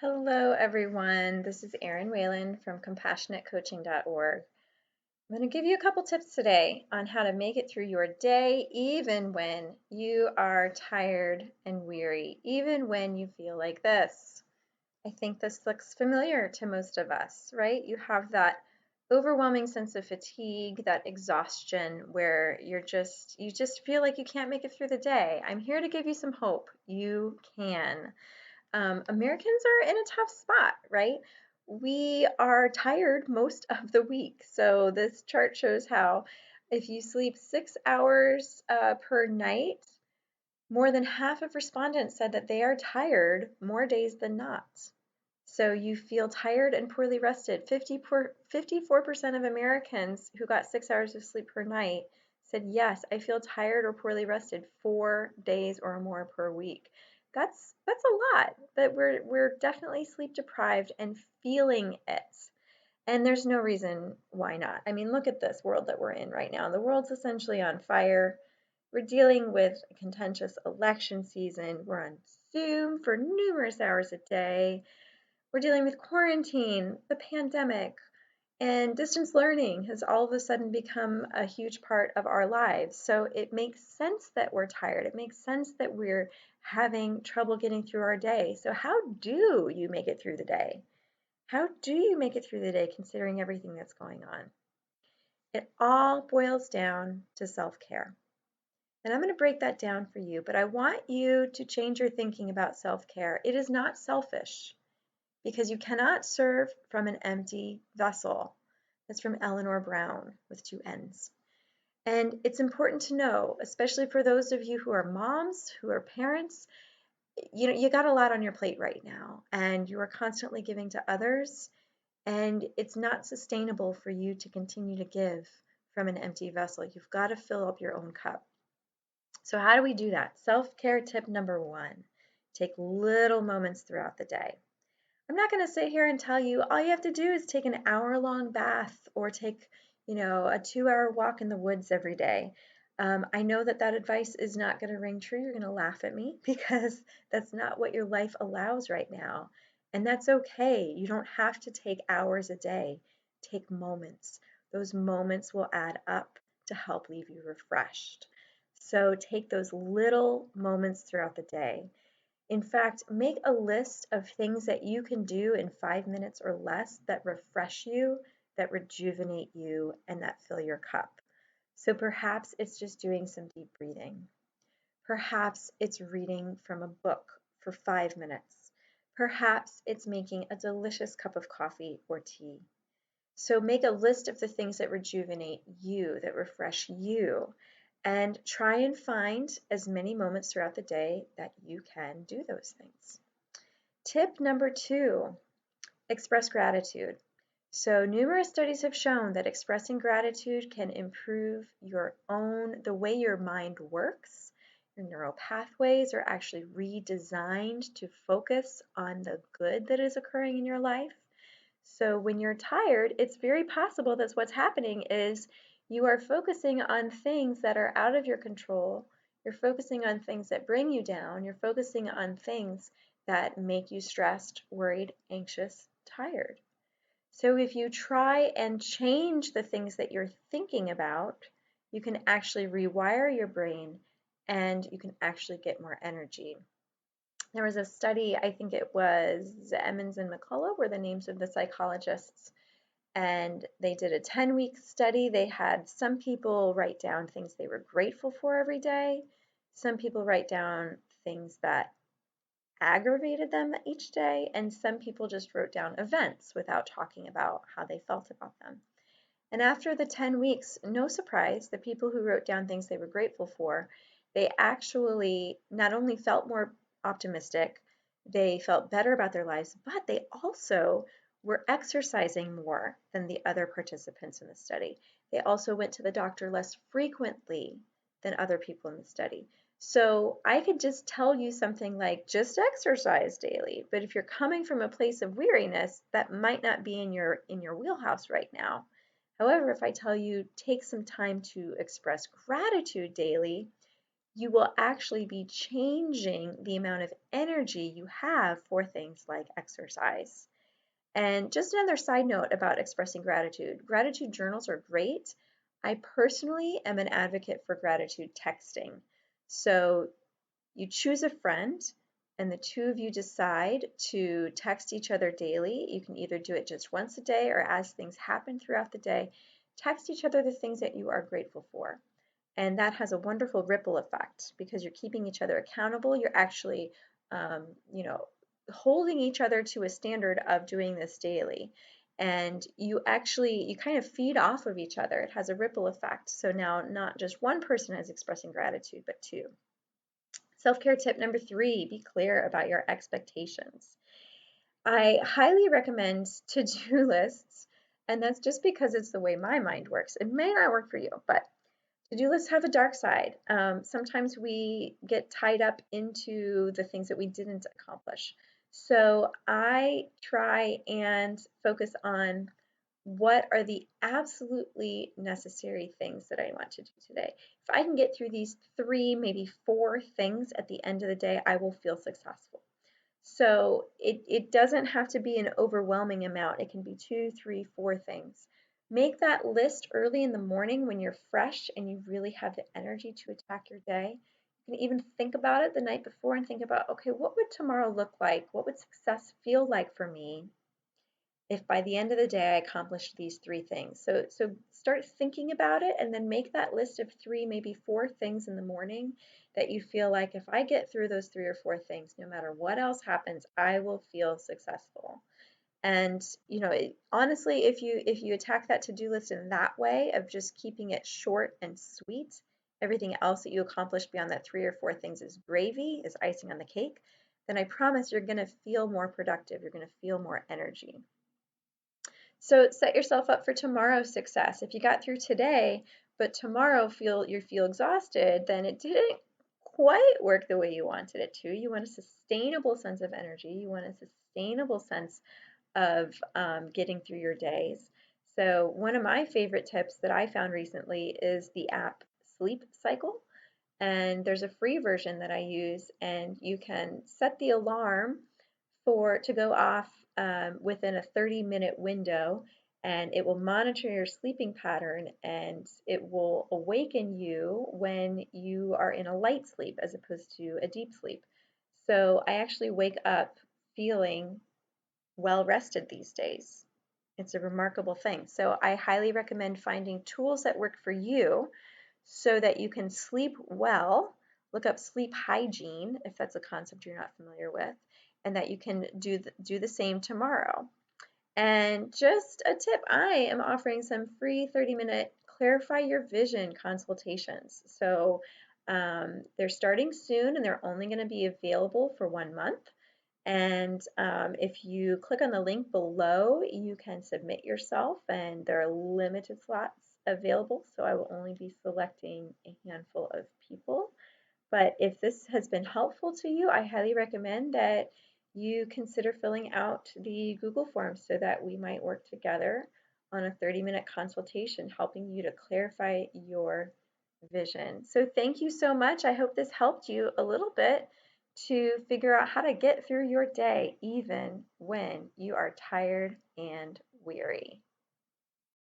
Hello, everyone. This is Erin Whalen from CompassionateCoaching.org. I'm going to give you a couple tips today on how to make it through your day, even when you are tired and weary, even when you feel like this. I think this looks familiar to most of us, right? You have that overwhelming sense of fatigue, that exhaustion where you just feel like you can't make it through the day. I'm here to give you some hope. You can. Americans are in a tough spot, right? We are tired most of the week. So this chart shows how if you sleep 6 hours per night, more than half of respondents said that they are tired more days than not. So you feel tired and poorly rested. 54% of Americans who got 6 hours of sleep per night said, yes, I feel tired or poorly rested 4 days or more per week. That's a lot, that we're definitely sleep deprived and feeling it. And there's no reason why not. I mean, look at this world that we're in right now. The world's essentially on fire. We're dealing with a contentious election season. We're on Zoom for numerous hours a day. We're dealing with quarantine, the pandemic, and distance learning has all of a sudden become a huge part of our lives. So it makes sense that we're tired. It makes sense that we're having trouble getting through our day. So how do you make it through the day? How do you make it through the day considering everything that's going on? It all boils down to self-care. And I'm going to break that down for you, but I want you to change your thinking about self-care. It is not selfish, because you cannot serve from an empty vessel. That's from Eleanor Brown with 2 N's. And it's important to know, especially for those of you who are moms, who are parents, you got a lot on your plate right now, and you are constantly giving to others, and it's not sustainable for you to continue to give from an empty vessel. You've got to fill up your own cup. So how do we do that? Self-care tip number 1, take little moments throughout the day. I'm not going to sit here and tell you all you have to do is take an hour-long bath or take, a 2-hour walk in the woods every day. I know that advice is not going to ring true. You're going to laugh at me because that's not what your life allows right now. And that's okay. You don't have to take hours a day. Take moments. Those moments will add up to help leave you refreshed. So take those little moments throughout the day. In fact, make a list of things that you can do in 5 minutes or less that refresh you, that rejuvenate you, and that fill your cup. So perhaps it's just doing some deep breathing. Perhaps it's reading from a book for 5 minutes. Perhaps it's making a delicious cup of coffee or tea. So make a list of the things that rejuvenate you, that refresh you, and try and find as many moments throughout the day that you can do those things. Tip number 2, express gratitude. So numerous studies have shown that expressing gratitude can improve the way your mind works. Your neural pathways are actually redesigned to focus on the good that is occurring in your life. So when you're tired, it's very possible that what's happening is you are focusing on things that are out of your control. You're focusing on things that bring you down. You're focusing on things that make you stressed, worried, anxious, tired. So if you try and change the things that you're thinking about, you can actually rewire your brain and you can actually get more energy. There was a study, I think it was Emmons and McCullough were the names of the psychologists, and they did a 10-week study. They had some people write down things they were grateful for every day. Some people write down things that aggravated them each day, and some people just wrote down events without talking about how they felt about them. And after the 10 weeks, no surprise, the people who wrote down things they were grateful for, they actually not only felt more optimistic, they felt better about their lives, but they also were exercising more than the other participants in the study. They also went to the doctor less frequently than other people in the study. So I could just tell you something like just exercise daily, but if you're coming from a place of weariness, that might not be in your wheelhouse right now. However, if I tell you take some time to express gratitude daily, you will actually be changing the amount of energy you have for things like exercise. And just another side note about expressing gratitude. Gratitude journals are great. I personally am an advocate for gratitude texting. So you choose a friend and the two of you decide to text each other daily. You can either do it just once a day or as things happen throughout the day, text each other the things that you are grateful for. And that has a wonderful ripple effect because you're keeping each other accountable. You're actually, you know, holding each other to a standard of doing this daily. And you kind of feed off of each other. It has a ripple effect. So now not just one person is expressing gratitude, but two. Self-care tip number 3, be clear about your expectations. I highly recommend to-do lists, and that's just because it's the way my mind works. It may not work for you, but to-do lists have a dark side. Sometimes we get tied up into the things that we didn't accomplish. So I try and focus on what are the absolutely necessary things that I want to do today. If I can get through these 3, maybe 4 things at the end of the day, I will feel successful. So it doesn't have to be an overwhelming amount. It can be 2, 3, 4 things. Make that list early in the morning when you're fresh and you really have the energy to attack your day. You can even think about it the night before and think about, okay, what would tomorrow look like? What would success feel like for me if by the end of the day I accomplished these 3 things? So start thinking about it and then make that list of 3, maybe 4 things in the morning that you feel like if I get through those 3 or 4 things, no matter what else happens, I will feel successful. And honestly, if you attack that to-do list in that way of just keeping it short and sweet, everything else that you accomplish beyond that 3 or 4 things is gravy, is icing on the cake, then I promise you're going to feel more productive. You're going to feel more energy. So set yourself up for tomorrow's success. If you got through today, but tomorrow you feel exhausted, then it didn't quite work the way you wanted it to. You want a sustainable sense of energy. You want a sustainable sense of getting through your days. So one of my favorite tips that I found recently is the app Sleep Cycle. And there's a free version that I use, and you can set the alarm to go off within a 30-minute window, and it will monitor your sleeping pattern and it will awaken you when you are in a light sleep as opposed to a deep sleep. So I actually wake up feeling well rested these days. It's a remarkable thing. So I highly recommend finding tools that work for you so that you can sleep well. Look up sleep hygiene if that's a concept you're not familiar with, and that you can do the same tomorrow. And just a tip, I am offering some free 30-minute Clarify Your Vision consultations. So they're starting soon and they're only going to be available for 1 month. And if you click on the link below, you can submit yourself, and there are limited slots available, so I will only be selecting a handful of people. But if this has been helpful to you, I highly recommend that you consider filling out the Google form so that we might work together on a 30-minute consultation helping you to clarify your vision. So thank you so much. I hope this helped you a little bit to figure out how to get through your day even when you are tired and weary.